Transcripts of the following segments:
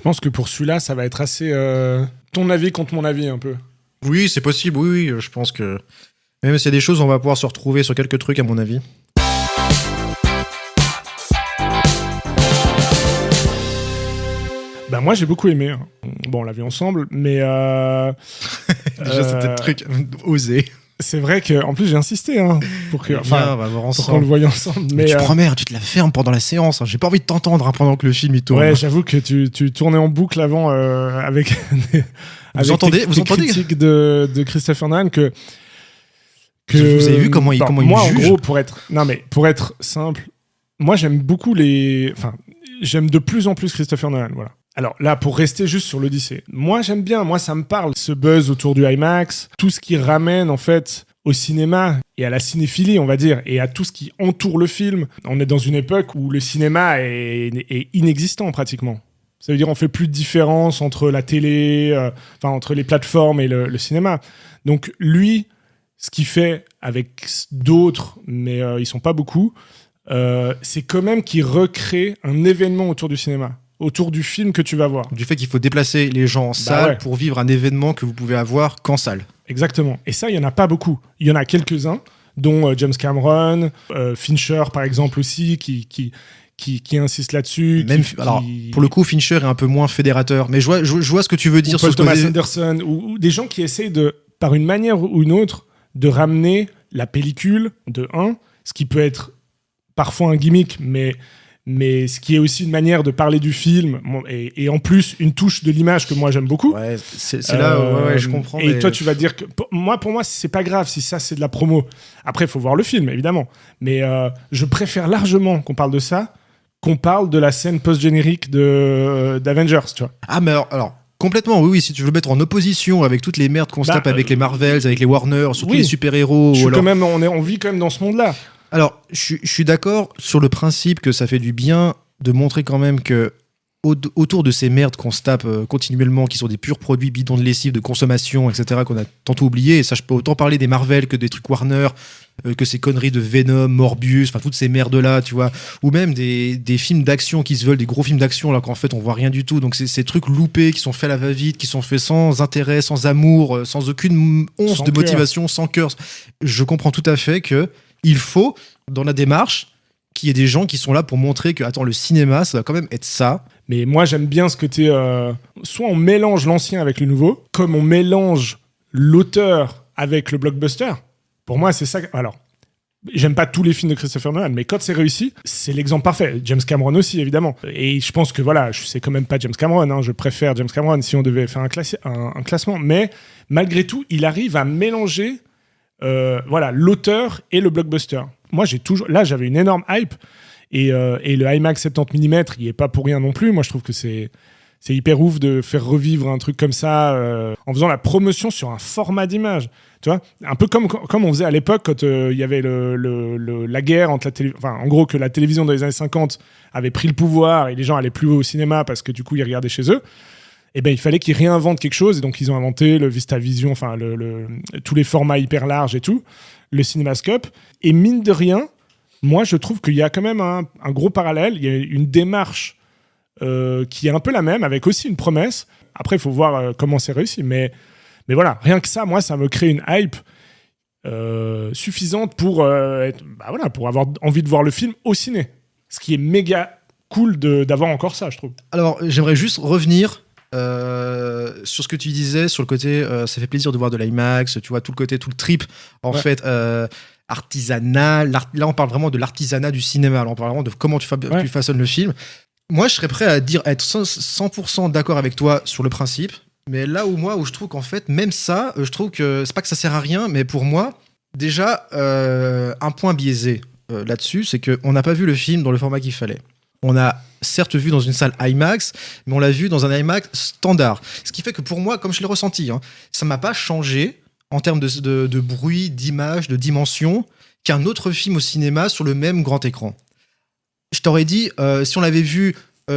pense que pour celui-là, ça va être assez ton avis contre mon avis un peu. Oui, c'est possible, oui, je pense que... Même s'il y a des choses, on va pouvoir se retrouver sur quelques trucs, à mon avis. Bah moi, j'ai beaucoup aimé. Bon, on l'a vu ensemble, mais... Déjà, c'était le truc osé. C'est vrai qu'en plus, j'ai insisté pour qu'on le voie ensemble. Mais tu promets, tu te la fermes pendant la séance. J'ai pas envie de t'entendre pendant que le film il tourne. Ouais, j'avoue que tu tournais en boucle avant avec vous entendez critiques de Christopher Nolan que vous avez vu comment il juge. Moi, en gros, pour être simple, moi j'aime beaucoup j'aime de plus en plus Christopher Nolan, voilà. Alors là, pour rester juste sur l'Odyssée, moi j'aime bien, moi ça me parle, ce buzz autour du IMAX, tout ce qui ramène en fait au cinéma et à la cinéphilie, on va dire, et à tout ce qui entoure le film. On est dans une époque où le cinéma est inexistant pratiquement. Ça veut dire on fait plus de différence entre la télé, entre les plateformes et le cinéma. Donc lui, ce qu'il fait avec d'autres, mais ils sont pas beaucoup, c'est quand même qu'il recrée un événement autour du cinéma, autour du film que tu vas voir. Du fait qu'il faut déplacer les gens en salle pour vivre un événement que vous pouvez avoir qu'en salle. Exactement. Et ça, il y en a pas beaucoup. Il y en a quelques-uns, dont James Cameron, Fincher par exemple aussi, qui insiste là-dessus. Alors, pour le coup, Fincher est un peu moins fédérateur, mais je vois ce que tu veux dire. Paul Thomas Anderson, ou des gens qui essayent par une manière ou une autre, de ramener la pellicule de 1, ce qui peut être parfois un gimmick, mais ce qui est aussi une manière de parler du film, et en plus une touche de l'image que moi j'aime beaucoup. Ouais, c'est là, je comprends. Et toi, tu vas dire que pour moi, c'est pas grave si ça c'est de la promo. Après, il faut voir le film, évidemment. Mais je préfère largement qu'on parle de ça, qu'on parle de la scène post-générique d'Avengers, tu vois. Ah, mais alors complètement, oui, si tu veux le mettre en opposition avec toutes les merdes qu'on se tape avec les Marvels, avec les Warner, surtout les super-héros. On vit quand même dans ce monde-là. Alors, je suis d'accord sur le principe que ça fait du bien de montrer quand même que autour de ces merdes qu'on se tape continuellement, qui sont des purs produits bidons de lessive, de consommation, etc., qu'on a tantôt oublié, et ça je peux autant parler des Marvel que des trucs Warner, que ces conneries de Venom, Morbius, enfin toutes ces merdes-là, tu vois, ou même des films d'action qui se veulent, des gros films d'action, alors qu'en fait on voit rien du tout, donc c'est ces trucs loupés qui sont faits à la va-vite, qui sont faits sans intérêt, sans amour, sans aucune once de motivation, sans cœur. Je comprends tout à fait que il faut, dans la démarche, qu'il y ait des gens qui sont là pour montrer que, attends, le cinéma, ça va quand même être ça. Mais moi, j'aime bien ce côté... soit on mélange l'ancien avec le nouveau, comme on mélange l'auteur avec le blockbuster. Pour moi, c'est ça... Alors, j'aime pas tous les films de Christopher Nolan, mais quand c'est réussi, c'est l'exemple parfait. James Cameron aussi, évidemment. Et je pense que, voilà, c'est quand même pas James Cameron. Hein, je préfère James Cameron si on devait faire un classement. Mais malgré tout, il arrive à mélanger l'auteur et le blockbuster. Moi, j'avais une énorme hype et le IMAX 70 mm, il est pas pour rien non plus. Moi, je trouve que c'est hyper ouf de faire revivre un truc comme ça en faisant la promotion sur un format d'image. Tu vois, un peu comme on faisait à l'époque quand il y avait la guerre entre en gros que la télévision dans les années 50 avait pris le pouvoir et les gens allaient plus au cinéma parce que du coup ils regardaient chez eux. Et ben il fallait qu'ils réinventent quelque chose et donc ils ont inventé le VistaVision, tous les formats hyper larges et tout, le CinemaScope. Et mine de rien, moi je trouve qu'il y a quand même un gros parallèle. Il y a une démarche qui est un peu la même, avec aussi une promesse. Après il faut voir comment c'est réussi, mais voilà, rien que ça, moi ça me crée une hype suffisante pour avoir envie de voir le film au ciné. Ce qui est méga cool d'avoir encore ça, je trouve. Alors j'aimerais juste revenir sur ce que tu disais, sur le côté ça fait plaisir de voir de l'IMAX, tu vois, tout le côté, tout le trip en fait artisanal. Là on parle vraiment de l'artisanat du cinéma. Alors, on parle vraiment de comment tu façonnes le film. Moi je serais prêt à être 100% d'accord avec toi sur le principe, mais là où je trouve qu'en fait même ça, je trouve que c'est pas que ça sert à rien, mais pour moi déjà un point biaisé là-dessus, c'est qu'on n'a pas vu le film dans le format qu'il fallait. On a certes vu dans une salle IMAX, mais on l'a vu dans un IMAX standard. Ce qui fait que pour moi, comme je l'ai ressenti, ça m'a pas changé en termes de bruit, d'image, de dimension, qu'un autre film au cinéma sur le même grand écran. Je t'aurais dit, si on l'avait vu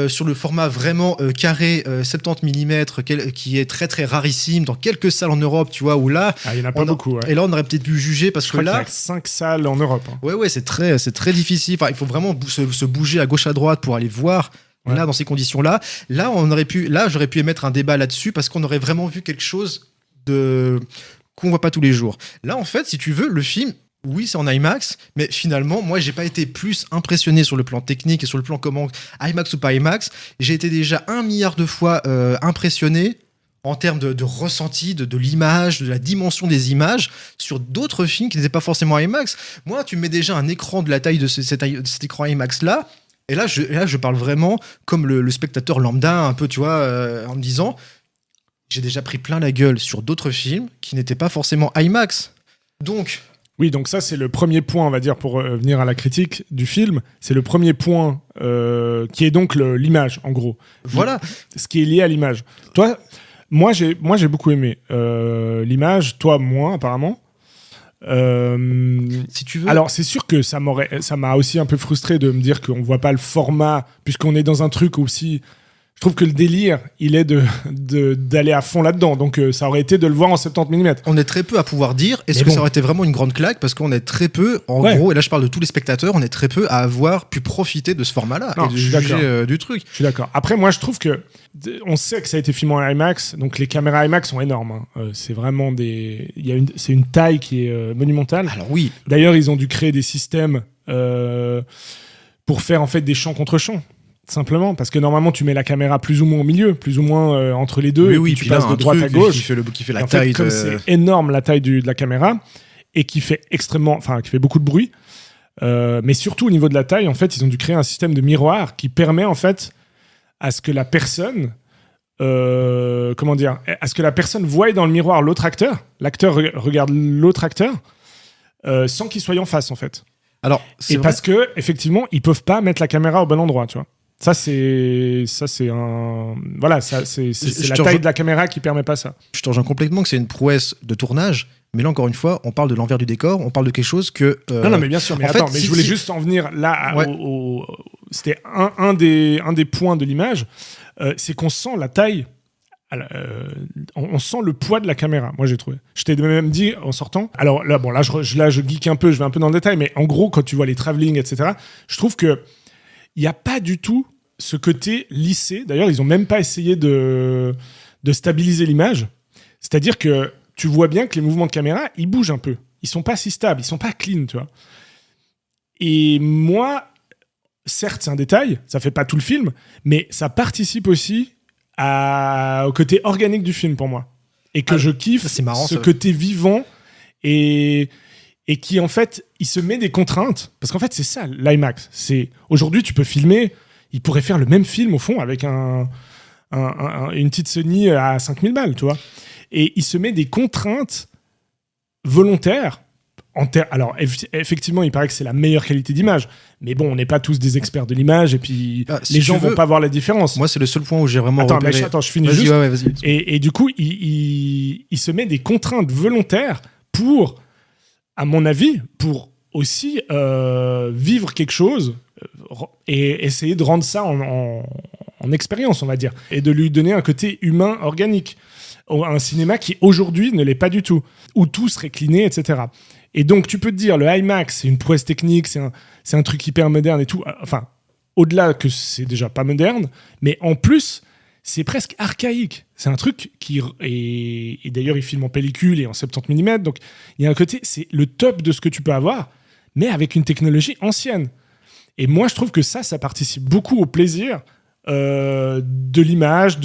sur le format vraiment carré 70 mm, qui est très très rarissime dans quelques salles en Europe, tu vois, où là... il n'y en a pas beaucoup. Ouais. Et là, on aurait peut-être pu juger parce je crois que là... qu'il y a 5 salles en Europe. Ouais, c'est très difficile. Enfin, il faut vraiment se bouger à gauche, à droite pour aller voir Ouais. Là, dans ces conditions-là, j'aurais pu émettre un débat là-dessus parce qu'on aurait vraiment vu quelque chose qu'on voit pas tous les jours. Là, en fait, si tu veux, le film, oui, c'est en IMAX, mais finalement, moi, j'ai pas été plus impressionné sur le plan technique et sur le plan comment IMAX ou pas IMAX. J'ai été déjà 1 milliard de fois impressionné en termes de ressenti, de l'image, de la dimension des images, sur d'autres films qui n'étaient pas forcément IMAX. Moi, tu me mets déjà un écran de la taille de cet écran IMAX-là, et là, je parle vraiment comme le spectateur lambda, un peu, tu vois, en me disant, j'ai déjà pris plein la gueule sur d'autres films qui n'étaient pas forcément IMAX. Donc... Oui, donc ça, c'est le premier point, on va dire, pour venir à la critique du film. C'est le premier point qui est donc l'image, en gros. Voilà. Ce qui est lié à l'image. Toi, moi, j'ai beaucoup aimé l'image. Toi, moins, apparemment. Si tu veux. Alors, c'est sûr que ça m'a aussi un peu frustré de me dire qu'on voit pas le format, puisqu'on est dans un truc aussi... Je trouve que le délire, il est d'aller à fond là-dedans. Donc, ça aurait été de le voir en 70 mm. On est très peu à pouvoir dire est-ce que ça aurait été vraiment une grande claque, parce qu'on est très peu, en gros, et là je parle de tous les spectateurs, on est très peu à avoir pu profiter de ce format-là et de juger du truc. Je suis d'accord. Après, moi, je trouve que on sait que ça a été filmé en IMAX, donc les caméras IMAX sont énormes. Hein. C'est vraiment c'est une taille qui est monumentale. Alors oui. D'ailleurs, ils ont dû créer des systèmes pour faire en fait des champs contre champs. Simplement, parce que normalement tu mets la caméra plus ou moins au milieu, plus ou moins entre les deux, et puis tu passes de droite à gauche. Qui fait la taille. En fait, comme c'est énorme la taille de la caméra et qui fait qui fait beaucoup de bruit, mais surtout au niveau de la taille, en fait, ils ont dû créer un système de miroir qui permet en fait à ce que la personne, à ce que la personne voie dans le miroir l'autre acteur. L'acteur regarde l'autre acteur sans qu'il soit en face en fait. Alors, parce que effectivement, ils peuvent pas mettre la caméra au bon endroit, tu vois. Ça c'est un voilà, c'est la taille de la caméra qui permet pas ça. Je te rejoins complètement que c'est une prouesse de tournage, mais là encore une fois, on parle de l'envers du décor, on parle de quelque chose que non mais bien sûr, mais attends, mais je voulais juste en venir là c'était un des points de l'image, c'est qu'on sent la taille. On sent le poids de la caméra, moi j'ai trouvé. Je t'ai même dit en sortant. Alors là, bon, là je geek un peu, je vais un peu dans le détail, mais en gros, quand tu vois les travelling, etc., je trouve que il n'y a pas du tout ce côté lissé. D'ailleurs, ils n'ont même pas essayé de stabiliser l'image. C'est-à-dire que tu vois bien que les mouvements de caméra, ils bougent un peu. Ils sont pas si stables, ils sont pas clean, tu vois. Et moi, certes, c'est un détail, ça fait pas tout le film, mais ça participe aussi au côté organique du film pour moi. Et que je kiffe ce côté vivant et qui, en fait, il se met des contraintes. Parce qu'en fait, c'est ça, l'IMAX. Aujourd'hui, tu peux filmer, il pourrait faire le même film, au fond, avec une petite Sony à 5000 balles, tu vois. Et il se met des contraintes volontaires. Alors, effectivement, il paraît que c'est la meilleure qualité d'image. Mais bon, on n'est pas tous des experts de l'image, et puis les gens vont pas voir la différence. Moi, c'est le seul point où j'ai vraiment repéré... Attends, je finis juste. Vas-y. Et du coup, il se met des contraintes volontaires pour, à mon avis, pour aussi vivre quelque chose et essayer de rendre ça en expérience, on va dire, et de lui donner un côté humain, organique. Un cinéma qui, aujourd'hui, ne l'est pas du tout, où tout serait cliné, etc. Et donc, tu peux te dire, le IMAX, c'est une prouesse technique, c'est un truc hyper moderne et tout. Enfin, au-delà que c'est déjà pas moderne, mais en plus, c'est presque archaïque. C'est un truc qui... Et d'ailleurs, il filme en pellicule et en 70 mm, donc il y a un côté, c'est le top de ce que tu peux avoir, mais avec une technologie ancienne. Et moi, je trouve que ça participe beaucoup au plaisir de l'image,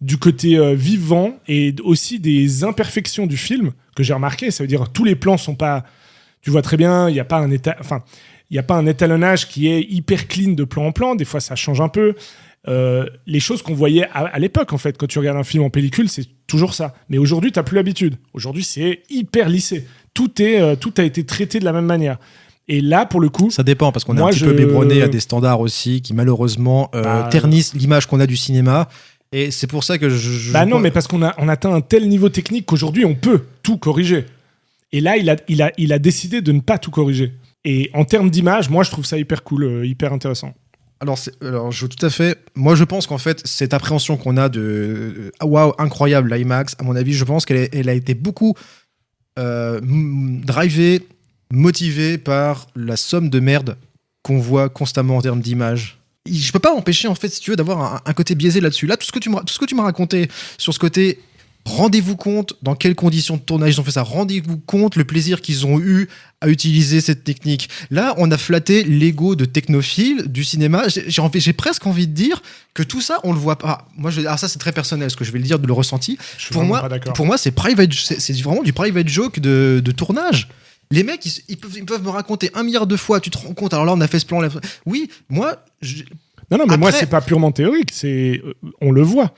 du côté vivant, et aussi des imperfections du film que j'ai remarqué. Ça veut dire tous les plans sont pas... Tu vois très bien, il n'y a pas un étalonnage qui est hyper clean de plan en plan. Des fois, ça change un peu. Les choses qu'on voyait à l'époque, en fait, quand tu regardes un film en pellicule, c'est toujours ça. Mais aujourd'hui, tu n'as plus l'habitude. Aujourd'hui, c'est hyper lissé. Tout a été traité de la même manière. Et là, pour le coup... Ça dépend, parce qu'on est un petit peu biberonné à des standards aussi qui, malheureusement, ternissent l'image qu'on a du cinéma. Et c'est pour ça que non, mais parce qu'on a atteint un tel niveau technique qu'aujourd'hui, on peut tout corriger. Et là, il a décidé de ne pas tout corriger. Et en termes d'image, moi, je trouve ça hyper cool, hyper intéressant. Alors, je tout à fait... Moi, je pense qu'en fait, cette appréhension qu'on a de waouh, incroyable, l'IMAX, à mon avis, je pense qu'elle a été beaucoup drivée, motivée par la somme de merde qu'on voit constamment en termes d'image je peux pas empêcher, en fait, si tu veux, d'avoir un côté biaisé là-dessus. Là, tout ce que tu m'as raconté sur ce côté, rendez-vous compte dans quelles conditions de tournage ils ont fait ça. Rendez-vous compte le plaisir qu'ils ont eu à utiliser cette technique. Là, on a flatté l'ego de technophile du cinéma. J'ai presque envie de dire que tout ça, on le voit pas. Moi, ça, c'est très personnel, ce que je vais le dire de le ressenti. Pour moi, c'est vraiment du private joke de tournage. Les mecs, ils peuvent me raconter 1 milliard de fois, tu te rends compte, alors là, on a fait ce plan. Oui, moi... Non, mais moi, c'est pas purement théorique, on le voit.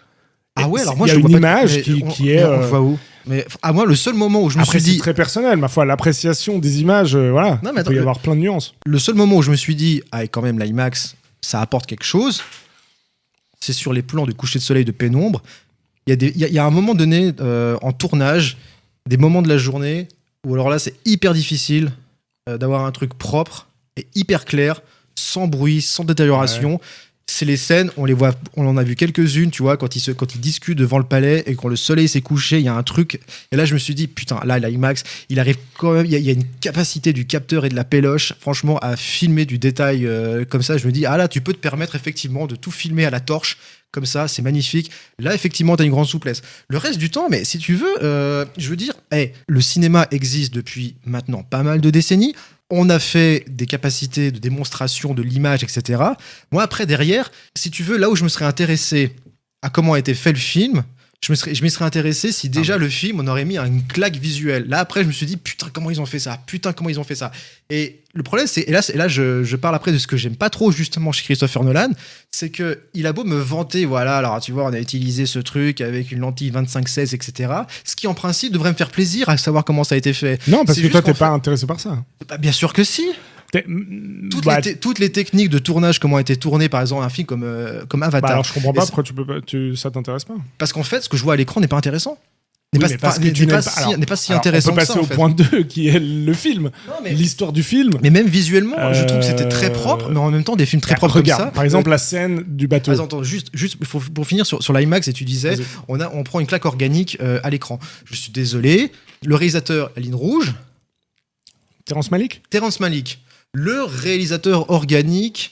Ah ouais, alors moi, il y a une image qui est... On voit où? Mais à moi, le seul moment où je me suis dit... c'est très personnel, ma foi, l'appréciation des images, voilà, non, mais il peut y avoir plein de nuances. Le seul moment où je me suis dit, quand même, l'IMAX, ça apporte quelque chose, c'est sur les plans de coucher de soleil de pénombre. Il y a un moment donné, en tournage, des moments de la journée... Ou alors là, c'est hyper difficile d'avoir un truc propre et hyper clair, sans bruit, sans détérioration. Ouais. C'est les scènes, on en a vu quelques-unes, tu vois, quand ils discutent devant le palais et quand le soleil s'est couché, il y a un truc. Et là, je me suis dit, putain, là, l'IMAX, il arrive quand même, il y a une capacité du capteur et de la péloche, franchement, à filmer du détail comme ça. Je me dis, là, tu peux te permettre effectivement de tout filmer à la torche. Comme ça, c'est magnifique. Là, effectivement, t'as une grande souplesse. Le reste du temps, mais si tu veux, je veux dire, le cinéma existe depuis maintenant pas mal de décennies. On a fait des capacités de démonstration de l'image, etc. Moi, après, derrière, si tu veux, là où je me serais intéressé à comment a été fait le film, je m'y serais intéressé si déjà le film, on aurait mis une claque visuelle. Là, après, je me suis dit, putain, comment ils ont fait ça ? Et le problème, et là, je parle après de ce que j'aime pas trop, justement, chez Christopher Nolan, c'est qu'il a beau me vanter, voilà, alors tu vois, on a utilisé ce truc avec une lentille 25-16, etc. Ce qui, en principe, devrait me faire plaisir à savoir comment ça a été fait. Non, parce que toi, t'es pas intéressé par ça. Bah, bien sûr que si. Toutes les techniques de tournage, comment a été tourné par exemple un film comme Avatar. Bah alors je comprends pas pourquoi ça t'intéresse pas. Parce qu'en fait, ce que je vois à l'écran n'est pas intéressant. N'est pas si intéressant. On peut passer au point 2 qui est le film, l'histoire du film. Mais même visuellement, je trouve que c'était très propre, mais en même temps des films très propres comme ça. Par exemple la scène du bateau. Attends, juste pour finir sur l'IMAX, et tu disais, on prend une claque organique à l'écran. Je suis désolé, le réalisateur, la ligne rouge. Terrence Malick. Le réalisateur organique,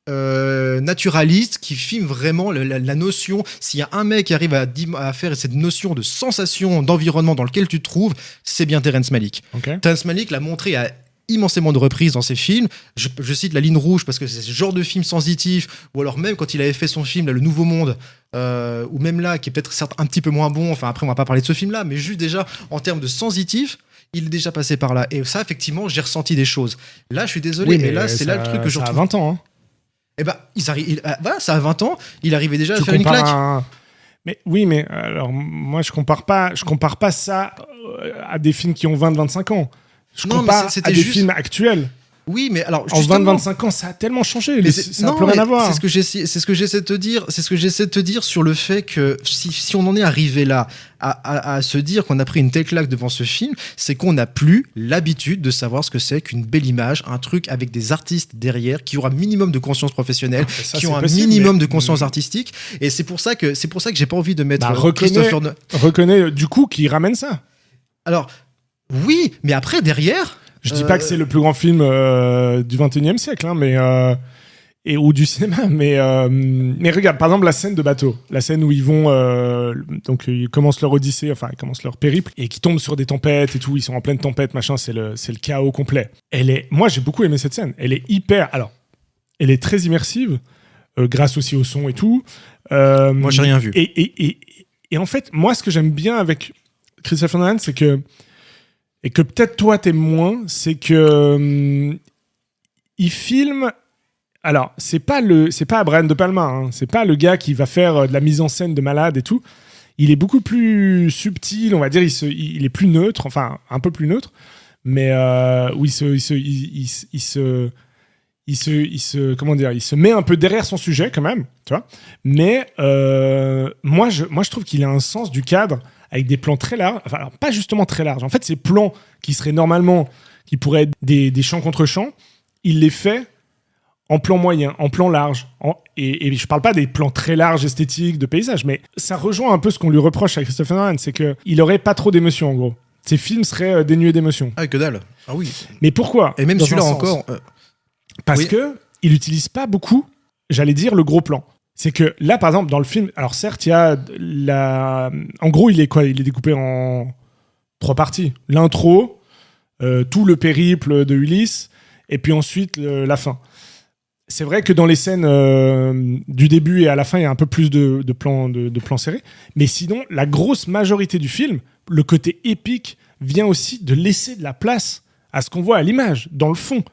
naturaliste, qui filme vraiment la notion. S'il y a un mec qui arrive à faire cette notion de sensation, d'environnement dans lequel tu te trouves, c'est bien Terrence Malick. Okay. Terrence Malick l'a montré à immensément de reprises dans ses films. Je cite La Ligne Rouge parce que c'est ce genre de film sensitif, ou alors même quand il avait fait son film là, Le Nouveau Monde, ou même là, qui est peut-être certes un petit peu moins bon, enfin après on va pas parler de ce film là, mais juste déjà en termes de sensitif, il est déjà passé par là. Et ça, effectivement, j'ai ressenti des choses. Là, je suis désolé, mais là, c'est là le truc que je retrouve. Ça a 20 ans. Hein. Eh ben, voilà, ça a 20 ans. Il arrivait déjà à faire une claque. Mais oui, mais alors, moi, je compare pas ça à des films qui ont 20-25 ans. Je compare à des films actuels. Oui, mais alors en 20-25 ans, ça a tellement changé. Ça n'a plus rien à voir. C'est ce que j'essaie de te dire. C'est ce que j'essaie de te dire sur le fait que si on en est arrivé là à se dire qu'on a pris une telle claque devant ce film, c'est qu'on n'a plus l'habitude de savoir ce que c'est qu'une belle image, un truc avec des artistes derrière qui ont un minimum de conscience professionnelle, qui ont un minimum de conscience artistique. Et c'est pour ça que j'ai pas envie de mettre Christopher Nolan. Reconnais du coup qui ramène ça. Alors oui, mais après derrière. Je dis pas que c'est le plus grand film du 21e siècle, hein, ou du cinéma, mais regarde, par exemple, la scène de bateau, la scène où ils vont, donc ils commencent leur odyssée, enfin ils commencent leur périple, et qui tombent sur des tempêtes et tout, ils sont en pleine tempête, machin, c'est le chaos complet. Moi j'ai beaucoup aimé cette scène, elle est très immersive, grâce aussi au son et tout. Moi j'ai rien vu. Et en fait, moi ce que j'aime bien avec Christopher Nolan, c'est que peut-être toi t'aimes moins, c'est que il filme. Alors c'est pas Brian De Palma, hein, c'est pas le gars qui va faire de la mise en scène de malade et tout. Il est beaucoup plus subtil, on va dire. Il est plus neutre, enfin un peu plus neutre, mais où il se met un peu derrière son sujet quand même, tu vois. Mais moi je trouve qu'il a un sens du cadre. Avec des plans très larges, enfin alors, pas justement très larges. En fait, ces plans qui seraient normalement, qui pourraient être des champs contre champs, il les fait en plan moyen, en plan large. Et je parle pas des plans très larges, esthétiques, de paysage, mais ça rejoint un peu ce qu'on lui reproche à Christopher Nolan, c'est qu'il aurait pas trop d'émotions en gros. Ses films seraient dénués d'émotions. Ah, que dalle. Ah oui. Mais pourquoi ? Et même celui-là encore. Parce que il utilise pas beaucoup j'allais dire le gros plan. C'est que là, par exemple, dans le film, alors certes, il y a en gros, il est découpé en 3 parties. L'intro, tout le périple de Ulysse, et puis ensuite la fin. C'est vrai que dans les scènes du début et à la fin, il y a un peu plus de plans serrés. Mais sinon, la grosse majorité du film, le côté épique, vient aussi de laisser de la place à ce qu'on voit à l'image, dans le fond.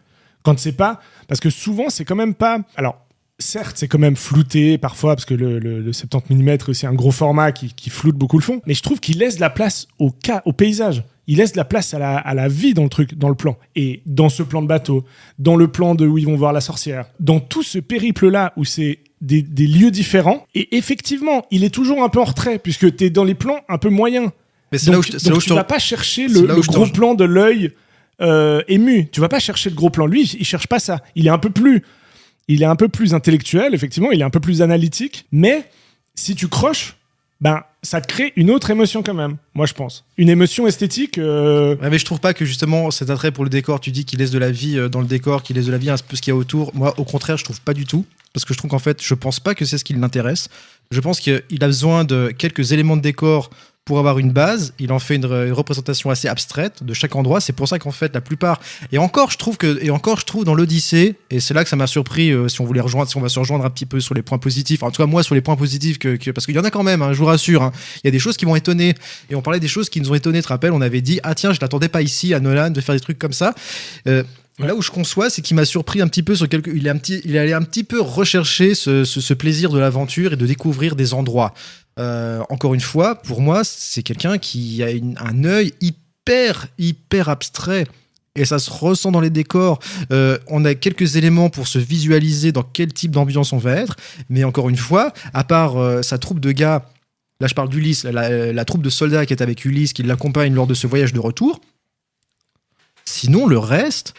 Quand c'est pas... Parce que souvent, c'est quand même pas... Alors, certes, c'est quand même flouté parfois, parce que le 70 mm est aussi un gros format qui floute beaucoup le fond, mais je trouve qu'il laisse de la place au paysage. Il laisse de la place à la vie dans le truc, dans le plan. Et dans ce plan de bateau, dans le plan de où ils vont voir la sorcière, dans tout ce périple-là où c'est des lieux différents, et effectivement, il est toujours un peu en retrait, puisque t'es dans les plans un peu moyens. Mais c'est donc tu vas pas chercher le gros plan de l'œil ému. Tu vas pas chercher le gros plan. Lui, il cherche pas ça. Il est un peu plus intellectuel, effectivement, il est un peu plus analytique, mais si tu croches, ben, ça te crée une autre émotion quand même, moi je pense. Une émotion esthétique. Ouais, mais je trouve pas que justement cet attrait pour le décor, tu dis qu'il laisse de la vie dans le décor, qu'il laisse de la vie un peu ce qu'il y a autour. Moi, au contraire, je trouve pas du tout. Parce que je trouve qu'en fait, je pense pas que c'est ce qui l'intéresse. Je pense qu'il a besoin de quelques éléments de décor pour avoir une base. Il en fait une représentation assez abstraite de chaque endroit. C'est pour ça qu'en fait, la plupart... Et encore, je trouve dans l'Odyssée, et c'est là que ça m'a surpris, si on va se rejoindre un petit peu sur les points positifs, en tout cas moi sur les points positifs, parce qu'il y en a quand même, hein, je vous rassure, hein. Il y a des choses qui m'ont étonné, et on parlait des choses qui nous ont étonné, tu te rappelles, on avait dit, ah tiens, je l'attendais pas ici à Nolan de faire des trucs comme ça. Là où je conçois, c'est qu'il m'a surpris un petit peu sur il est allé un petit peu rechercher ce plaisir de l'aventure et de découvrir des endroits. Encore une fois, pour moi, c'est quelqu'un qui a un œil hyper abstrait. Et ça se ressent dans les décors. On a quelques éléments pour se visualiser dans quel type d'ambiance on va être. Mais encore une fois, à part sa troupe de gars, là je parle d'Ulysse, la troupe de soldats qui est avec Ulysse, qui l'accompagne lors de ce voyage de retour. Sinon, le reste...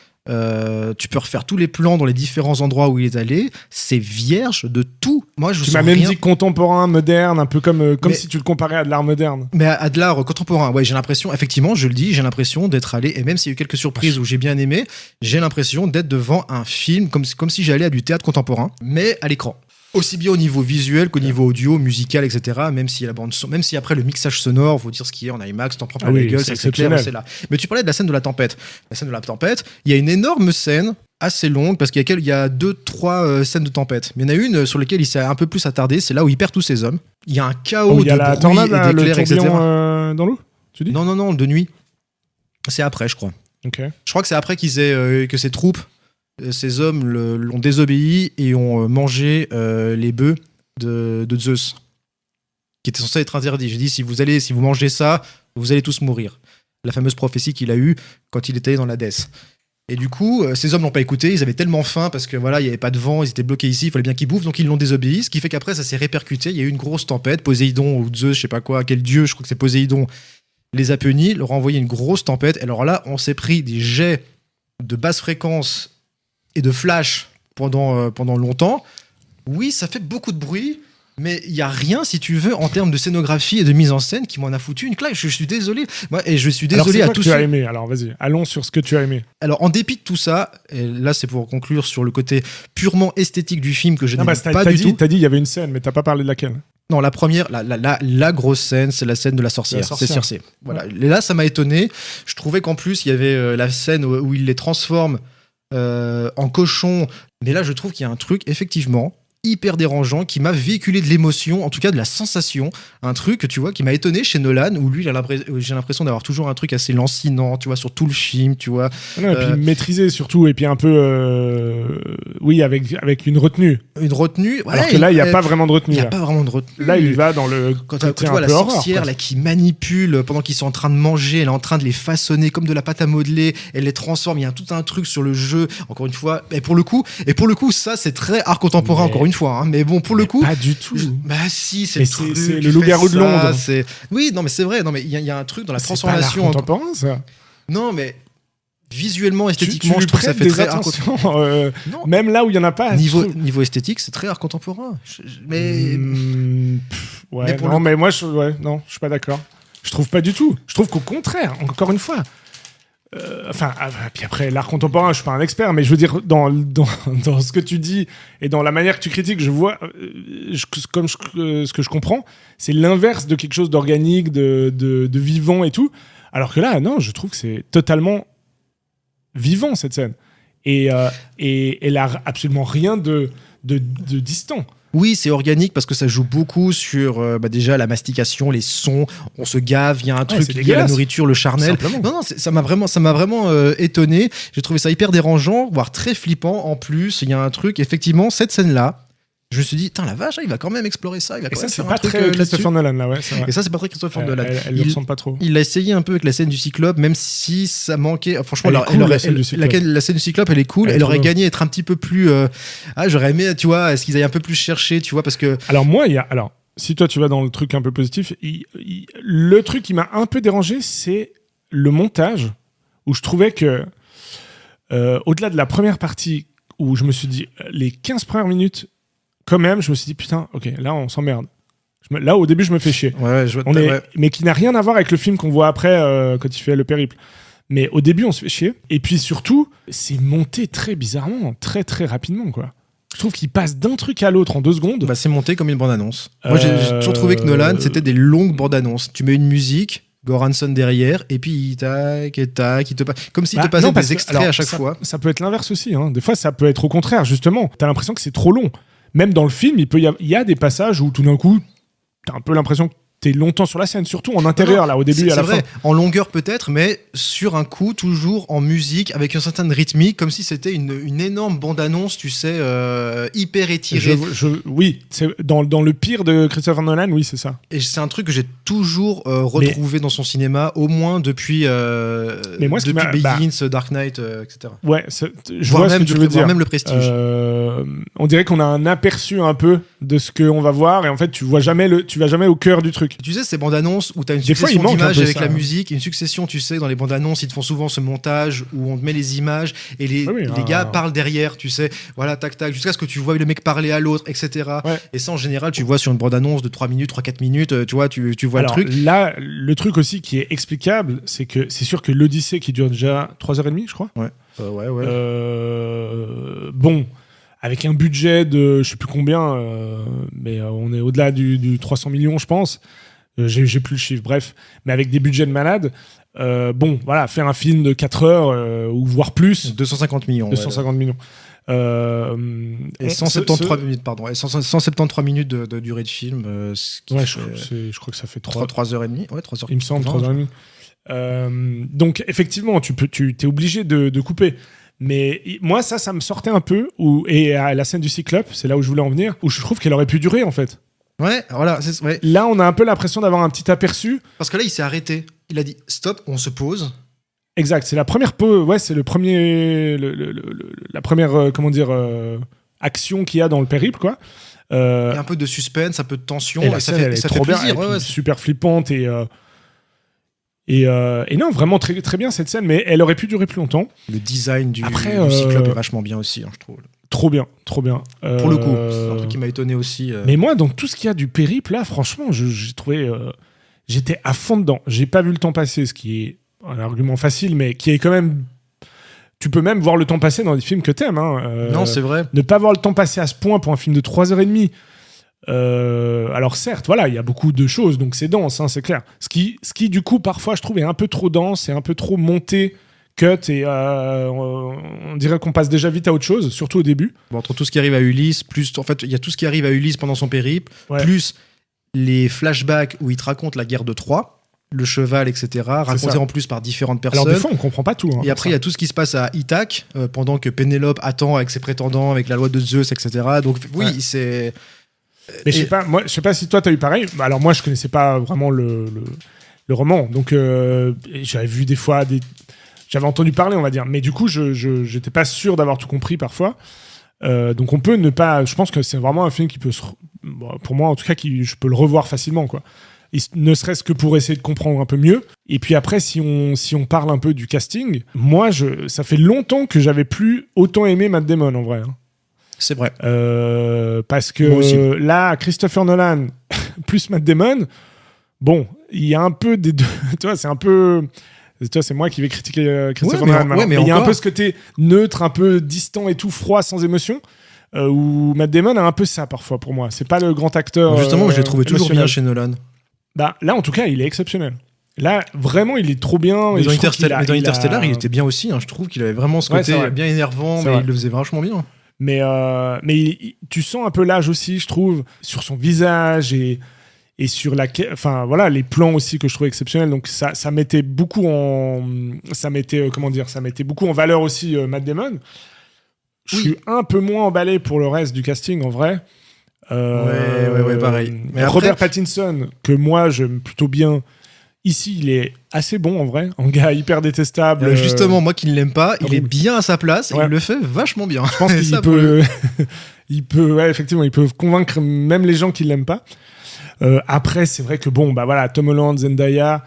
tu peux refaire tous les plans dans les différents endroits où il est allé, c'est vierge de tout. Moi, tu m'as même dit contemporain, moderne, un peu comme si tu le comparais à de l'art moderne. Mais à de l'art contemporain, ouais, j'ai l'impression, effectivement, je le dis, j'ai l'impression d'être allé, et même s'il y a eu quelques surprises où j'ai bien aimé, j'ai l'impression d'être devant un film comme si j'allais à du théâtre contemporain, mais à l'écran. Aussi bien au niveau visuel qu'au niveau audio, musical, etc. Même si la bande son, même si après le mixage sonore, faut dire ce qui est en IMAX, t'en prends pas la gueule, c'est clair, c'est là. Mais tu parlais de la scène de la tempête. La scène de la tempête, il y a une énorme scène assez longue parce qu'il y a 2-3 scènes de tempête. Mais il y en a une sur laquelle il s'est un peu plus attardé, c'est là où il perd tous ses hommes. Il y a un chaos de bruit tornade, et d'éclairs, etc. Dans l'eau, tu dis ? Non, de nuit. C'est après, je crois. Okay. Je crois que c'est après que ses troupes, ces hommes l'ont désobéi et ont mangé les bœufs de Zeus, qui était censé être interdit. J'ai dit, si vous mangez ça, vous allez tous mourir. La fameuse prophétie qu'il a eue quand il était dans l'Hadès. Et du coup, ces hommes l'ont pas écouté, ils avaient tellement faim parce que voilà, il y avait pas de vent, ils étaient bloqués ici, il fallait bien qu'ils bouffent, donc ils l'ont désobéi, ce qui fait qu'après ça s'est répercuté, il y a eu une grosse tempête, Poséidon ou Zeus, je sais pas quoi, quel dieu, je crois que c'est Poséidon, les a punis, leur a envoyé une grosse tempête, et alors là, on s'est pris des jets de basse fréquence et de flash pendant longtemps. Oui, ça fait beaucoup de bruit, mais il n'y a rien, si tu veux, en termes de scénographie et de mise en scène qui m'en a foutu une claque. Je suis désolé. Et je suis désolé à tous ceux... tu as aimé. Alors vas-y, allons sur ce que tu as aimé. Alors en dépit de tout ça, et là c'est pour conclure sur le côté purement esthétique du film que je n'aime pas du tout. T'as dit il y avait une scène, mais t'as pas parlé de laquelle. Non, la première, la grosse scène, c'est la scène de la sorcière. C'est Circé. Voilà. Ouais. Et là, ça m'a étonné. Je trouvais qu'en plus, il y avait la scène où il les transforme en cochon. Mais là, je trouve qu'il y a un truc, effectivement, hyper dérangeant, qui m'a véhiculé de l'émotion, en tout cas de la sensation. Un truc, tu vois, qui m'a étonné chez Nolan, où lui, j'ai l'impression d'avoir toujours un truc assez lancinant, tu vois, sur tout le film, tu vois. Non, et puis maîtrisé surtout, et puis un peu, oui, avec une retenue. Une retenue, ouais. Alors que là, il n'y a pas vraiment de retenue. Il n'y a pas vraiment de retenue. Là, il va dans le. Quand tu vois la sorcière là, qui manipule pendant qu'ils sont en train de manger, elle est en train de les façonner comme de la pâte à modeler, elle les transforme, il y a tout un truc sur le jeu, encore une fois, et pour le coup, ça, c'est très art contemporain, encore une fois, hein. Mais bon, pour le coup. Pas du tout. Bah si, c'est le truc. C'est le loup-garou de Londres. Oui, non, mais c'est vrai, non, mais il y a un truc dans la transformation. C'est pas l'art contemporain, ça. Non, mais. Visuellement, esthétiquement, je trouve que ça fait très art contemporain. Même là où il n'y en a pas. Niveau esthétique, c'est très art contemporain. Mais. Mais moi, je suis pas d'accord. Je trouve pas du tout. Je trouve qu'au contraire, encore une fois, Puis après, l'art contemporain, je suis pas un expert, mais je veux dire, dans ce que tu dis et dans la manière que tu critiques, je vois, ce que je comprends, c'est l'inverse de quelque chose d'organique, de vivant et tout. Alors que là, non, je trouve que c'est totalement vivant, cette scène. Et elle a absolument rien de distant. Oui, c'est organique parce que ça joue beaucoup sur déjà la mastication, les sons, on se gave, il y a un truc lié à la nourriture, le charnel. Simplement. Non, ça m'a vraiment étonné. J'ai trouvé ça hyper dérangeant, voire très flippant. En plus, il y a un truc, effectivement, cette scène-là, je me suis dit, la vache, il va quand même explorer ça. Il va et quand ça, même c'est faire pas un truc très Christopher Nolan, là, ouais. Et ça, c'est pas très Christopher Nolan. Elle ne ressemble pas trop. Il a essayé un peu avec la scène du Cyclope, même si ça manquait. Franchement, la scène du Cyclope, elle est cool. Elle aurait gagné à être un petit peu plus. J'aurais aimé, tu vois, est-ce qu'ils aient un peu plus cherché, tu vois, parce que. Alors, si toi, tu vas dans le truc un peu positif, le truc qui m'a un peu dérangé, c'est le montage, où je trouvais que, au-delà de la première partie, où je me suis dit, les 15 premières minutes, quand même, je me suis dit, putain, ok, là, on s'emmerde. Là, au début, je me fais chier. Ouais, je vois. Mais qui n'a rien à voir avec le film qu'on voit après, quand il fait le périple. Mais au début, on se fait chier. Et puis surtout, c'est monté très bizarrement, très très rapidement, quoi. Je trouve qu'il passe d'un truc à l'autre en 2 secondes. Bah, c'est monté comme une bande-annonce. Moi, j'ai toujours trouvé que Nolan, c'était des longues bandes-annonces. Tu mets une musique, Goranson derrière, et puis tac, il te passe. Comme s'il te passait des extraits à chaque fois. Ça peut être l'inverse aussi. Hein. Des fois, ça peut être au contraire, justement. T'as l'impression que c'est trop long. Même dans le film, il y a des passages où tout d'un coup, t'as un peu l'impression que t'es longtemps sur la scène, surtout en intérieur, là, au début et à la fin. En longueur peut-être, mais sur un coup, toujours en musique, avec une certaine rythmique, comme si c'était une énorme bande-annonce, tu sais, hyper étirée. Oui, c'est dans le pire de Christopher Nolan, oui, c'est ça. Et c'est un truc que j'ai toujours retrouvé dans son cinéma, au moins depuis Begins, Dark Knight, etc. Ouais, je vois ce que tu veux dire. Même le Prestige. On dirait qu'on a un aperçu un peu de ce qu'on va voir, et en fait, tu vas jamais au cœur du truc. Tu sais, ces bandes annonces où tu as une succession d'images avec la musique, une succession, tu sais, dans les bandes annonces, ils te font souvent ce montage où on te met les images et les gars parlent derrière, tu sais, voilà, tac, tac, jusqu'à ce que tu vois le mec parler à l'autre, etc. Ouais. Et ça, en général, tu vois sur une bande annonce de 3 minutes, 3-4 minutes, tu vois, tu vois le truc. Là, le truc aussi qui est explicable, c'est que c'est sûr que l'Odyssée qui dure déjà 3h30, je crois. Ouais. Bon. Avec un budget de je sais plus combien, mais on est au-delà du 300 millions, je pense. J'ai plus le chiffre, bref. Mais avec des budgets de malade, faire un film de 4 heures ou voire plus. 250 millions. 250 millions. Et 173 minutes, pardon. Et 173 minutes de durée de film. Je crois que ça fait 3h30. Ouais, 3h30. Il me semble, 3h30. Donc, effectivement, tu t'es obligé de couper. Mais moi, ça me sortait un peu. Et à la scène du Cyclope, c'est là où je voulais en venir, où je trouve qu'elle aurait pu durer, en fait. Ouais, voilà. Ouais. Là, on a un peu l'impression d'avoir un petit aperçu. Parce que là, il s'est arrêté. Il a dit stop, on se pose. Exact. C'est la première pause. Ouais, c'est le premier, la première, action qu'il y a dans le périple, quoi. Il y a un peu de suspense, un peu de tension. Et la scène, elle est trop bien, plaisir. Super flippante et non, vraiment très, très bien cette scène, mais elle aurait pu durer plus longtemps. Le design du Cyclope est vachement bien aussi, je trouve. Trop bien, trop bien. Pour le coup, c'est un truc qui m'a étonné aussi. Mais moi, dans tout ce qu'il y a du périple, là, franchement, j'ai trouvé... j'étais à fond dedans. J'ai pas vu le temps passer, ce qui est un argument facile, mais qui est quand même... Tu peux même voir le temps passer dans des films que t'aimes. Hein. Non, c'est vrai. Ne pas voir le temps passer à ce point pour un film de 3h30... alors certes, voilà, il y a beaucoup de choses, donc c'est dense, hein, c'est clair. Ce qui du coup parfois je trouve est un peu trop dense et un peu trop monté, cut, et on dirait qu'on passe déjà vite à autre chose, surtout au début. Bon, entre tout ce qui arrive à Ulysse, plus en fait il y a tout ce qui arrive à Ulysse pendant son périple, plus les flashbacks où il te raconte la guerre de Troie. Le cheval, etc., raconté en plus par différentes personnes. Alors des fois, on comprend pas tout. Hein, et après, il y a tout ce qui se passe à Ithaque, pendant que Pénélope attend avec ses prétendants, avec la loi de Zeus, etc. Donc oui, c'est... Mais je sais pas si toi t'as eu pareil. Alors moi je connaissais pas vraiment le roman, donc j'avais vu des fois j'avais entendu parler, on va dire, mais du coup j'étais pas sûr d'avoir tout compris parfois. Donc on peut ne pas. Je pense que c'est vraiment un film qui peut pour moi en tout cas je peux le revoir facilement, quoi. Et ne serait-ce que pour essayer de comprendre un peu mieux. Et puis après, si on parle un peu du casting, moi ça fait longtemps que j'avais plus autant aimé Matt Damon en vrai. Hein. C'est vrai. Parce que là, Christopher Nolan plus Matt Damon, bon, il y a un peu des deux. Tu vois, c'est un peu Tu vois, c'est moi qui vais critiquer Christopher Ouais, Nolan. mais Mais il y a un encore. peu ce côté neutre, un peu distant et tout, froid, sans émotion, où Matt Damon a un peu ça parfois pour moi. C'est pas le grand acteur. Justement, je l'ai trouvé toujours émotionnel. bien chez Nolan. Bah, là, en tout cas, il est exceptionnel. Là, vraiment, il est trop bien. Mais Et dans je trouve qu'il Interstellar, il était bien aussi. Hein. Je trouve qu'il avait vraiment ce Ouais, côté c'est vrai. bien énervant, C'est mais vrai. il le faisait vachement bien. Mais tu sens un peu l'âge aussi, je trouve, sur son visage et sur enfin voilà, les plans aussi que je trouvais exceptionnels. Donc ça mettait beaucoup ça mettait beaucoup en valeur aussi Matt Damon. Je suis un peu moins emballé pour le reste du casting en vrai. Ouais, pareil. Mais Robert après- Pattinson, que moi j'aime plutôt bien. Ici, il est assez bon en vrai, un gars hyper détestable. Justement, moi qui ne l'aime pas, il est horrible. bien à sa place et Ouais. il le fait vachement bien. Je pense qu'il Ça, peut, ouais, effectivement, il peut convaincre même les gens qui l'aiment pas. Après, c'est vrai que bon, bah voilà, Tom Holland, Zendaya.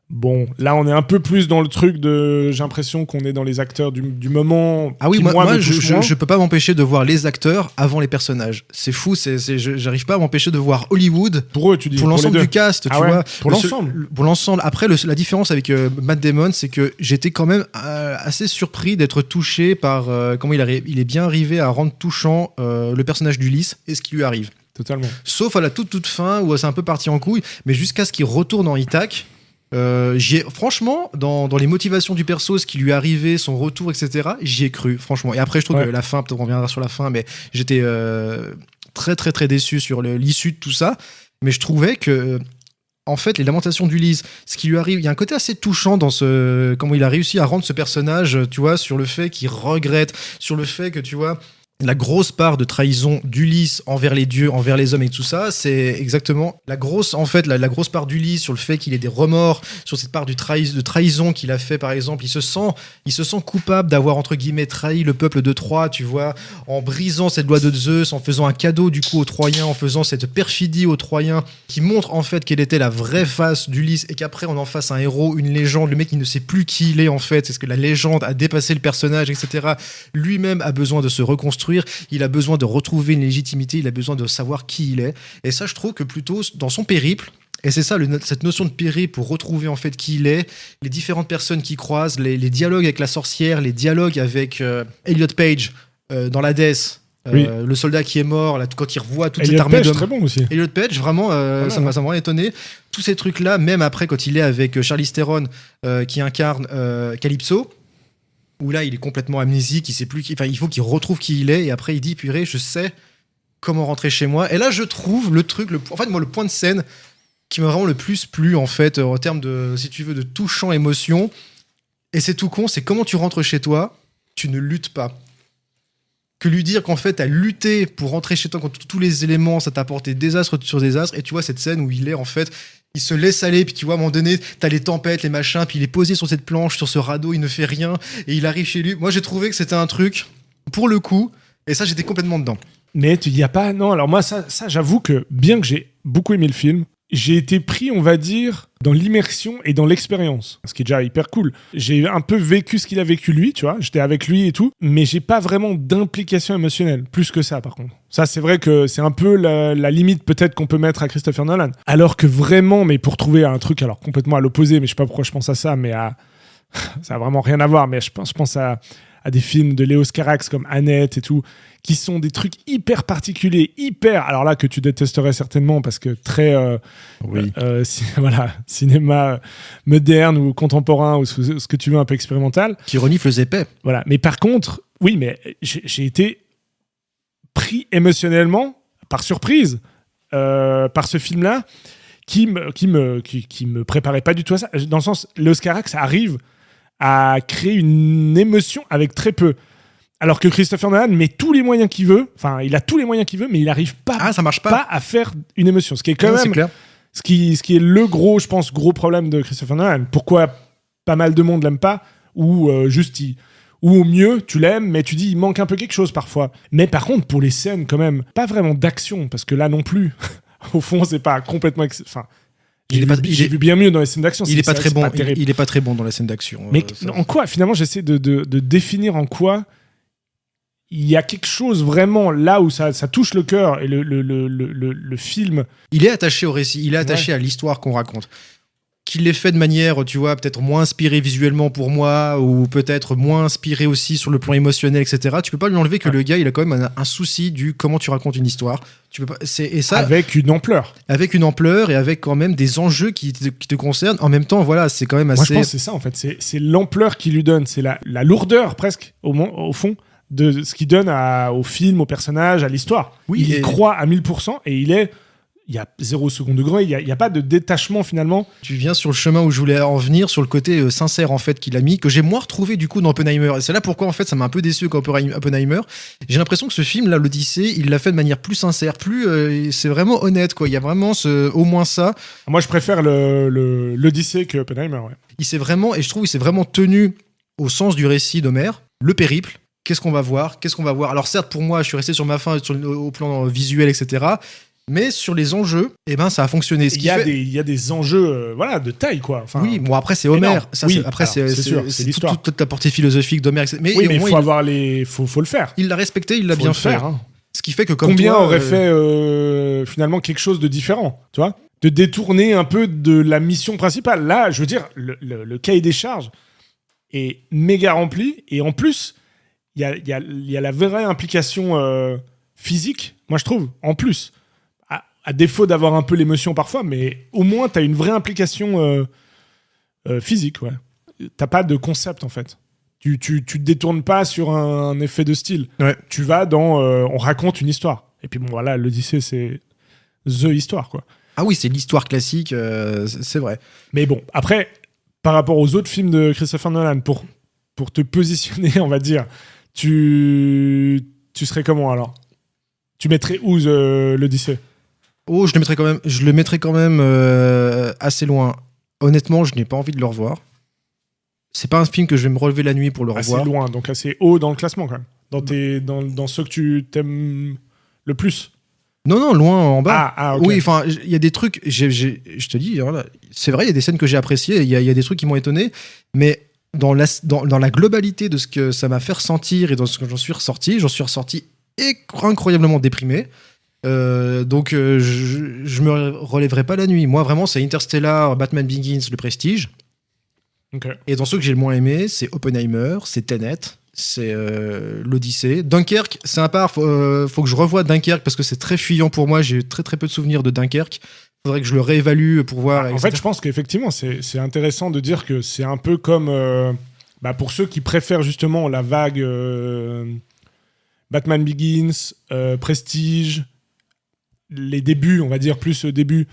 Bon, là, on est un peu plus dans le truc de. J'ai l'impression qu'on est dans les acteurs du moment. Ah oui, qui, moi me touchent moins. je peux pas m'empêcher de voir les acteurs avant les personnages. C'est fou, j'arrive pas à m'empêcher de voir Hollywood Pour eux, tu dis. pour l'ensemble les deux. du cast, Ah tu ouais, vois. pour l'ensemble. Pour l'ensemble. Après, la différence avec Matt Damon, c'est que j'étais quand même assez surpris d'être touché par comment il est bien arrivé à rendre touchant le personnage d'Ulysse et ce qui lui arrive. Totalement. Sauf à la toute fin où c'est un peu parti en couille, mais jusqu'à ce qu'il retourne en Ithac. Franchement, dans les motivations du perso, ce qui lui est arrivé, son retour, etc., j'y ai cru, franchement. Et après, je trouve que la fin, peut-être on reviendra sur la fin, mais j'étais très, très, très déçu sur l'issue de tout ça. Mais je trouvais que, en fait, les lamentations d'Ulysse, ce qui lui arrive, il y a un côté assez touchant dans comment il a réussi à rendre ce personnage, tu vois, sur le fait qu'il regrette, sur le fait que, tu vois, la grosse part de trahison d'Ulysse envers les dieux, envers les hommes et tout ça, c'est exactement la grosse part d'Ulysse sur le fait qu'il ait des remords, sur cette part de trahison qu'il a fait, par exemple. Il se sent coupable d'avoir, entre guillemets, trahi le peuple de Troie, tu vois, en brisant cette loi de Zeus, en faisant un cadeau, du coup, aux Troyens, en faisant cette perfidie aux Troyens, qui montre, en fait, quelle était la vraie face d'Ulysse, et qu'après, on en fasse un héros, une légende, le mec, il ne sait plus qui il est, en fait, c'est-ce que la légende a dépassé le personnage, etc. Lui-même a besoin de se reconstruire. Il a besoin de retrouver une légitimité, il a besoin de savoir qui il est. Et ça, je trouve que plutôt dans son périple, et c'est ça, cette notion de périple pour retrouver en fait qui il est, les différentes personnes qui croisent, les dialogues avec la sorcière, les dialogues avec Elliot Page dans l'Hadès, le soldat qui est mort, là, quand il revoit toute cette armée Page, d'hommes. très bon aussi. Elliot Page, vraiment, ça m'a vraiment étonné. Tous ces trucs-là, même après quand il est avec Charlize Theron qui incarne Calypso, où là il est complètement amnésique, il sait plus il faut qu'il retrouve qui il est, et après il dit purée, je sais comment rentrer chez moi. Et là je trouve le point de scène qui m'a vraiment le plus plu en fait en termes de, si tu veux, de touchant émotion. Et c'est tout con, c'est comment tu rentres chez toi, tu ne luttes pas. Que lui dire qu'en fait t'as lutté pour rentrer chez toi contre tous les éléments, ça t'a apporté désastre sur désastre. Et tu vois cette scène où il est en fait, il se laisse aller, puis tu vois à un moment donné t'as les tempêtes, les machins, puis il est posé sur cette planche, sur ce radeau, il ne fait rien et il arrive chez lui. Moi j'ai trouvé que c'était un truc pour le coup, et ça j'étais complètement dedans. Mais il y a pas. Non, alors moi, ça j'avoue que bien que j'ai beaucoup aimé le film, j'ai été pris, on va dire, dans l'immersion et dans l'expérience. Ce qui est déjà hyper cool. J'ai un peu vécu ce qu'il a vécu lui, tu vois. J'étais avec lui et tout. Mais j'ai pas vraiment d'implication émotionnelle. Plus que ça, par contre. Ça, c'est vrai que c'est un peu la limite peut-être qu'on peut mettre à Christopher Nolan. Alors que vraiment, mais pour trouver un truc, alors complètement à l'opposé, mais je sais pas pourquoi je pense à ça, mais ça a vraiment rien à voir, mais je pense à des films de Léos Carax comme Annette et tout, qui sont des trucs hyper particuliers, alors là que tu détesterais certainement parce que très cinéma moderne ou contemporain ou ce que tu veux un peu expérimental. Qui renifle les épais. Voilà, mais par contre, oui, mais j'ai été pris émotionnellement par surprise par ce film-là qui me préparait pas du tout à ça. Dans le sens, Léos Carax arrive à créer une émotion avec très peu. Alors que Christopher Nolan met tous les moyens qu'il veut, enfin, il a tous les moyens qu'il veut, mais il n'arrive pas, ça marche pas à faire une émotion. Ce qui est quand même c'est clair. ce qui est le gros problème de Christopher Nolan. Pourquoi pas mal de monde l'aime pas, ou ou au mieux, tu l'aimes, mais tu dis il manque un peu quelque chose parfois. Mais par contre, pour les scènes, quand même, pas vraiment d'action, parce que là non plus, au fond, c'est pas complètement... J'ai vu bien mieux dans les scènes d'action. Il est pas très bon. Terrible. Il est pas très bon dans les scènes d'action. Mais en quoi, finalement, j'essaie de définir en quoi il y a quelque chose vraiment là où ça touche le cœur et le film. Il est attaché au récit, il est attaché à l'histoire qu'on raconte. qu'il l'ait fait de manière, tu vois, peut-être moins inspirée visuellement pour moi, ou peut-être moins inspirée aussi sur le plan émotionnel, etc. Tu peux pas lui enlever que le gars, il a quand même un souci du comment tu racontes une histoire. Tu peux pas, et ça, avec une ampleur. Avec une ampleur et avec quand même des enjeux qui te concernent. En même temps, voilà, c'est quand même assez... Moi, je pense que c'est ça, en fait. C'est l'ampleur qu'il lui donne. C'est la lourdeur, presque, au fond, de ce qu'il donne au film, au personnage, à l'histoire. Oui, il y croit à 1000% et il y a 0 second degré, il y a pas de détachement finalement. Tu viens sur le chemin où je voulais en venir, sur le côté sincère en fait qu'il a mis, que j'ai moins retrouvé du coup dans Oppenheimer. Et c'est là pourquoi en fait ça m'a un peu déçu quand Oppenheimer. J'ai l'impression que ce film là, l'Odyssée, il l'a fait de manière plus sincère, c'est vraiment honnête quoi. Il y a vraiment au moins ça. Moi je préfère l'Odyssée que Oppenheimer. Ouais. Il s'est vraiment, et je trouve il s'est vraiment tenu au sens du récit d'Homère, le périple. Qu'est-ce qu'on va voir? Alors certes pour moi je suis resté sur ma fin au plan visuel etc. Mais sur les enjeux, ça a fonctionné. Il y a des enjeux de taille, quoi. Enfin, oui, bon, après, c'est Homer. C'est sûr, c'est l'histoire. Toute la portée philosophique d'Homer. Mais il faut le faire. Il l'a respecté, il l'a bien fait. Hein. Ce qui fait que combien aurait fait finalement quelque chose de différent, tu vois, de détourner un peu de la mission principale. Là, je veux dire, le cahier des charges est méga rempli. Et en plus, il y a la vraie implication physique, moi, je trouve, en plus. À défaut d'avoir un peu l'émotion parfois, mais au moins, tu as une vraie implication physique. Ouais. T'as pas de concept, en fait. Tu te détournes pas sur un effet de style. Ouais. Tu vas dans... on raconte une histoire. Et puis, bon, voilà, l'Odyssée, c'est the histoire, quoi. Ah oui, c'est l'histoire classique, c'est vrai. Mais bon, après, par rapport aux autres films de Christopher Nolan, pour te positionner, on va dire, tu serais comment, alors? Tu mettrais où l'Odyssée? Oh, je le mettrais quand même assez loin. Honnêtement, je n'ai pas envie de le revoir. C'est pas un film que je vais me relever la nuit pour le revoir. Assez loin, donc assez haut dans le classement quand même. Dans ceux que tu t'aimes le plus. Non, loin en bas. Ok. Oui, enfin, il y a des trucs. Je te dis, voilà, c'est vrai, il y a des scènes que j'ai appréciées. Il y a des trucs qui m'ont étonné, mais dans la globalité de ce que ça m'a fait ressentir et dans ce que j'en suis ressorti incroyablement déprimé. Donc je me relèverai pas la nuit. Moi vraiment c'est Interstellar, Batman Begins, Le Prestige. Okay. Et dans ceux que j'ai le moins aimé, c'est Oppenheimer, c'est Tenet, c'est l'Odyssée. Dunkerque, c'est un part. Faut que je revoie Dunkerque parce que c'est très fuyant pour moi. J'ai très très peu de souvenirs de Dunkerque. Faudrait que je le réévalue pour voir. En fait, je pense qu'effectivement c'est intéressant de dire que c'est un peu comme pour ceux qui préfèrent justement la vague Batman Begins, Prestige. Les débuts, on va dire plus début.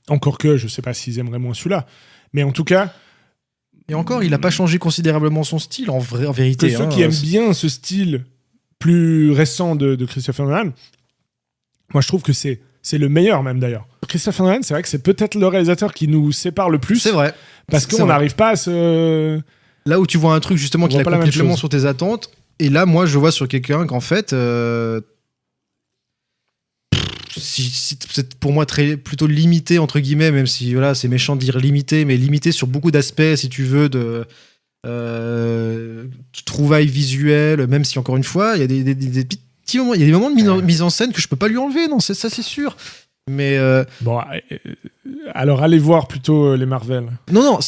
Encore que, je sais pas s'ils aimeraient moins celui-là. Mais en tout cas... Et encore, il n'a pas changé considérablement son style, en vérité. Que ceux qui aiment bien ce style plus récent de Christopher Nolan, moi je trouve que c'est le meilleur même d'ailleurs. Christopher Nolan, c'est vrai que c'est peut-être le réalisateur qui nous sépare le plus. C'est vrai. Parce qu'on n'arrive pas à se... Là où tu vois un truc justement qui a complètement sur tes attentes, et là, moi, je vois sur quelqu'un qu'en fait... c'est pour moi plutôt limité entre guillemets, même si voilà, c'est méchant de dire limité, mais limité sur beaucoup d'aspects si tu veux de trouvailles visuelles, même si encore une fois il y a des petits moments, il y a des moments de mise en scène que je peux pas lui enlever, non, ça c'est sûr. Mais bon, alors allez voir plutôt les Marvel. Non,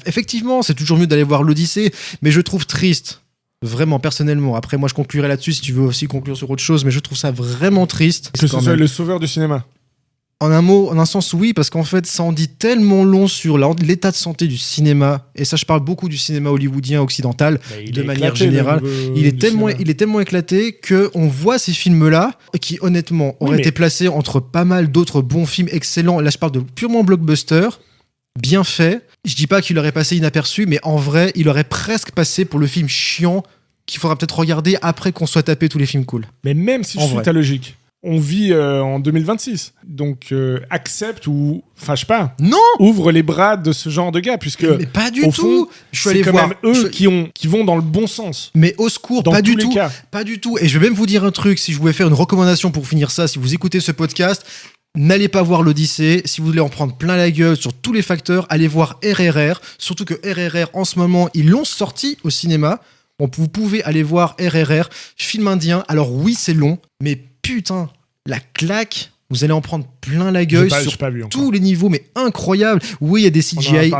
effectivement c'est toujours mieux d'aller voir l'Odyssée, mais je trouve triste. Vraiment, personnellement. Après, moi, je conclurai là-dessus si tu veux aussi conclure sur autre chose, mais je trouve ça vraiment triste. Que ce soit le sauveur du cinéma. En un sens, oui, parce qu'en fait, ça en dit tellement long sur l'état de santé du cinéma. Et ça, je parle beaucoup du cinéma hollywoodien occidental, de manière générale. Il est tellement éclaté qu'on voit ces films-là, qui honnêtement auraient été placés entre pas mal d'autres bons films excellents. Là, je parle de purement blockbuster, bien fait. Je dis pas qu'il aurait passé inaperçu, mais en vrai, il aurait presque passé pour le film chiant qu'il faudra peut-être regarder après qu'on soit tapé tous les films cool. Mais même si je suis ta logique, on vit en 2026. Donc accepte ou fâche pas. Non, ouvre les bras de ce genre de gars, puisque mais pas du tout. Fond, je suis allé voir même eux qui vont dans le bon sens. Mais au secours, dans pas tous du les tout. Cas. Pas du tout. Et je vais même vous dire un truc, si je pouvais faire une recommandation pour finir ça, si vous écoutez ce podcast, n'allez pas voir l'Odyssée. Si vous voulez en prendre plein la gueule sur tous les facteurs, allez voir RRR. Surtout que RRR, en ce moment, ils l'ont sorti au cinéma. Donc, vous pouvez aller voir RRR, film indien. Alors oui, c'est long, mais putain, la claque vous allez en prendre plein la gueule sur tous les niveaux, mais incroyable. Oui, il y a des CGI,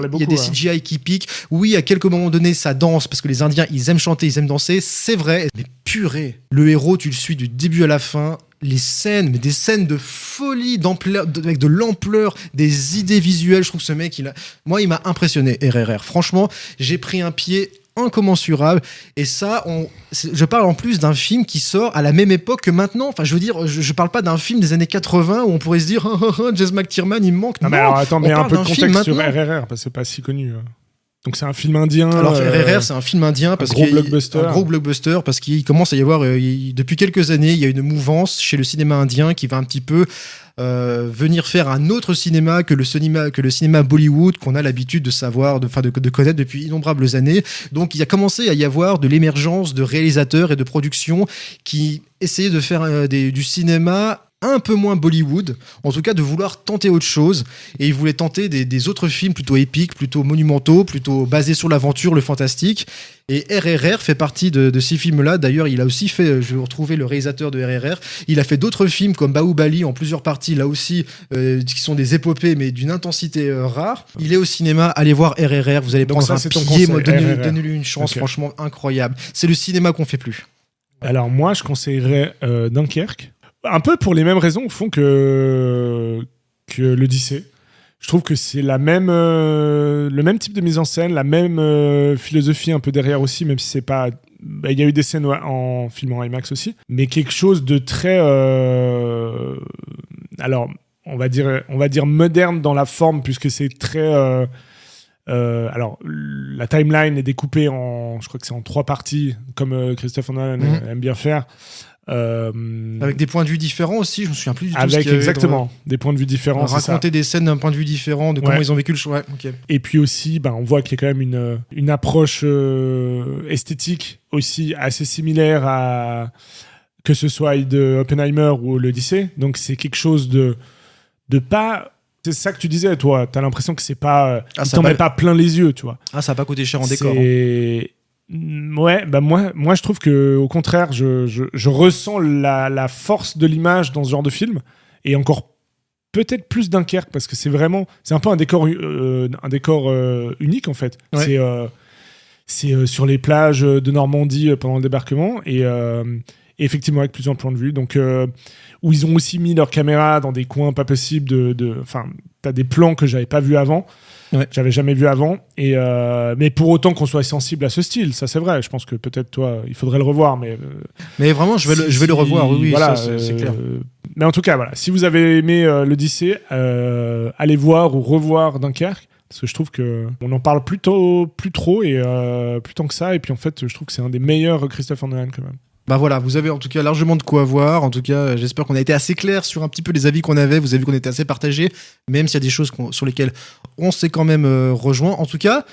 CGI qui piquent. Oui, à quelques moments donnés, ça danse parce que les Indiens, ils aiment chanter, ils aiment danser. C'est vrai, mais purée. Le héros, tu le suis du début à la fin. Les scènes, mais des scènes de folie, d'ampleur, avec de l'ampleur, des idées visuelles. Je trouve que ce mec, moi, il m'a impressionné. RRR. Franchement, j'ai pris un pied incommensurable. Et ça, je parle en plus d'un film qui sort à la même époque que maintenant. Enfin, je veux dire, je parle pas d'un film des années 80 où on pourrait se dire Jez McTiernan, il me manque. Non, mais alors attends, mais un peu de contexte sur RRR, parce que c'est pas si connu. Donc c'est un film indien. Alors RRR, c'est un film indien parce un gros blockbuster parce qu'il commence à y avoir depuis quelques années, il y a une mouvance chez le cinéma indien qui va un petit peu venir faire un autre cinéma que le cinéma Bollywood qu'on a l'habitude de savoir, de connaître depuis innombrables années. Donc il a commencé à y avoir de l'émergence de réalisateurs et de productions qui essayaient de faire du cinéma un peu moins Bollywood, en tout cas de vouloir tenter autre chose, et il voulait tenter des autres films plutôt épiques, plutôt monumentaux, plutôt basés sur l'aventure, le fantastique, et RRR fait partie de ces films-là. D'ailleurs, il a aussi fait, je vais retrouver le réalisateur de RRR, il a fait d'autres films comme Bahubali en plusieurs parties, là aussi, qui sont des épopées, mais d'une intensité rare. Il est au cinéma, allez voir RRR, vous allez prendre un pied, donnez-lui une chance, okay. Franchement incroyable. C'est le cinéma qu'on fait plus. Alors moi, je conseillerais Dunkerque. Un peu pour les mêmes raisons au fond que l'Odyssée. Je trouve que c'est le même type de mise en scène, la même philosophie un peu derrière aussi, même si c'est pas... Il y a eu des scènes en film en IMAX aussi, mais quelque chose de très... alors, on va dire moderne dans la forme, puisque c'est très... alors, la timeline est découpée je crois que c'est en 3 parties, comme Christopher Nolan aime bien faire. Avec des points de vue différents aussi, je me souviens plus du tout. Avec exactement des points de vue différents. Raconter des scènes d'un point de vue différent, de comment ils ont vécu le choix. Ouais, okay. Et puis aussi, on voit qu'il y a quand même une approche esthétique aussi assez similaire à que ce soit de Oppenheimer ou l'Odyssée. Donc c'est quelque chose de pas. C'est ça que tu disais, toi. T'as l'impression que c'est pas. Il t'en met pas plein les yeux, tu vois. Ah, ça a pas coûté cher en décor. Ouais, moi je trouve que au contraire, je ressens la force de l'image dans ce genre de film, et encore peut-être plus Dunkerque, parce que c'est un peu un décor unique en fait. Ouais. C'est sur les plages de Normandie pendant le débarquement, et effectivement avec plusieurs points de vue, donc où ils ont aussi mis leur caméra dans des coins pas possibles enfin t'as des plans que j'avais pas vus avant. Ouais. J'avais jamais vu avant, mais pour autant qu'on soit sensible à ce style, ça c'est vrai. Je pense que peut-être toi, il faudrait le revoir, mais vraiment, je vais le revoir. Oui, voilà, ça, c'est clair. Mais en tout cas, voilà, si vous avez aimé l'Odyssée, allez voir ou revoir Dunkerque, parce que je trouve que on en parle plus trop et plus tant que ça. Et puis en fait, je trouve que c'est un des meilleurs Christopher Nolan quand même. Voilà, vous avez en tout cas largement de quoi voir. En tout cas, j'espère qu'on a été assez clair sur un petit peu les avis qu'on avait. Vous avez vu qu'on était assez partagés, même s'il y a des choses sur lesquelles on s'est quand même rejoint. En tout cas,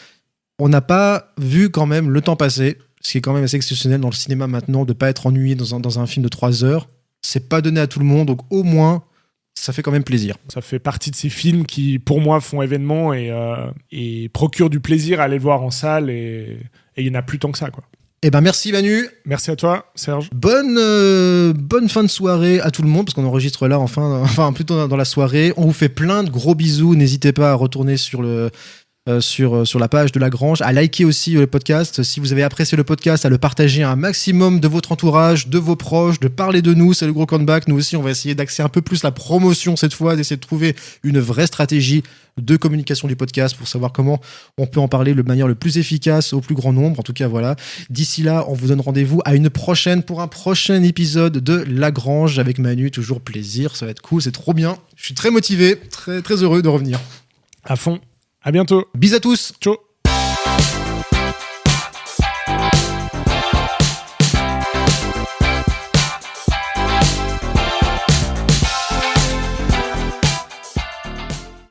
on n'a pas vu quand même le temps passer, ce qui est quand même assez exceptionnel dans le cinéma maintenant, de ne pas être ennuyé dans un film de 3 heures. C'est pas donné à tout le monde, donc au moins, ça fait quand même plaisir. Ça fait partie de ces films qui, pour moi, font événement et procurent du plaisir à aller voir en salle, et il y en a plus tant que ça, quoi. Merci Manu. Merci à toi Serge. Bonne fin de soirée à tout le monde, parce qu'on enregistre là enfin plutôt dans la soirée. On vous fait plein de gros bisous. N'hésitez pas à retourner sur la page de La Grange, à liker aussi le podcast. Si vous avez apprécié le podcast, à le partager à un maximum de votre entourage, de vos proches, de parler de nous. C'est le gros comeback. Nous aussi, on va essayer d'axer un peu plus la promotion cette fois, d'essayer de trouver une vraie stratégie de communication du podcast pour savoir comment on peut en parler de manière le plus efficace au plus grand nombre. En tout cas, voilà. D'ici là, on vous donne rendez-vous pour un prochain épisode de La Grange avec Manu. Toujours plaisir, ça va être cool, c'est trop bien. Je suis très motivé, très, très heureux de revenir. À fond. À bientôt. Bis à tous. Ciao.